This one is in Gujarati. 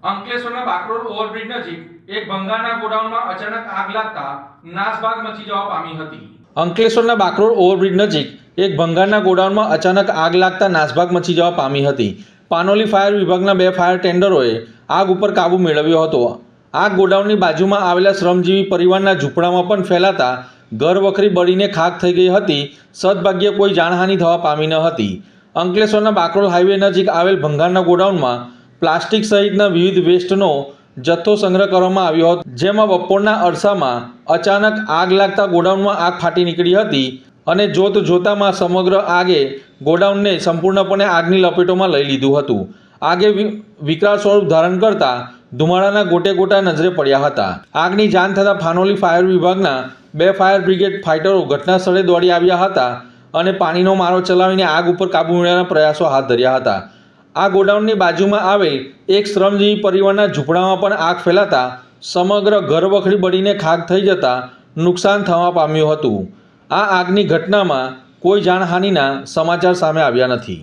અંકલેશ્વરના બાકરોલ ઓવરબ્રિજ નજીક એક ભંગારના ગોડાઉનમાં અચાનક આગ લાગતા નાસભાગ મચી જવા પામી હતી. અંકલેશ્વરના બાકરોલ ઓવરબ્રિજ નજીક એક ભંગારના ગોડાઉનમાં અચાનક આગ લાગતા નાસભાગ મચી જવા પામી હતી. પાનોલી ફાયર વિભાગના 2 ફાયર ટેન્ડરોએ આગ ઉપર કાબૂ મેળવ્યો હતો. આગ ગોડાઉનની બાજુમાં આવેલા શ્રમજીવી પરિવારના ઝૂંપડામાં પણ ફેલાતા ઘર વખરી બળીને ખાખ થઈ ગઈ હતી. સદભાગ્યે કોઈ જાનહાનિ થવા પામી ન હતી. અંકલેશ્વરના બાકરોલ હાઈવે નજીક આવેલ ભંગારના ગોડાઉનમાં પ્લાસ્ટિક સહિતના વિવિધ વેસ્ટનો જથ્થો સંગ્રહ કરવામાં આવ્યો હતો, જેમાં બપોરના અરસામાં અચાનક આગ લાગતા ગોડાઉનમાં આગ ફાટી નીકળી હતી અને જોતામાં સમગ્ર આગે ગોડાઉનને સંપૂર્ણપણે આગની લપેટોમાં લઈ લીધું હતું. આગે વિકરાળ સ્વરૂપ ધારણ કરતા ધુમાડાના ગોટે ગોટા નજરે પડ્યા હતા. આગની જાણ થતાં પાનોલી ફાયર વિભાગના 2 ફાયર બ્રિગેડ ફાઇટરો ઘટના સ્થળે દોડી આવ્યા હતા અને પાણીનો મારો ચલાવીને આગ ઉપર કાબૂ મેળવવાના પ્રયાસો હાથ ધર્યા હતા. આ ગોડાઉનની બાજુમાં આવેલ એક શ્રમજીવી પરિવારના ઝૂંપડામાં પણ આગ ફેલાતા સમગ્ર ઘર વખરી બળીને ખાખ થઈ જતા નુકસાન થવા પામ્યું હતું. આ આગની ઘટનામાં કોઈ જાનહાનિના સમાચાર સામે આવ્યા નથી.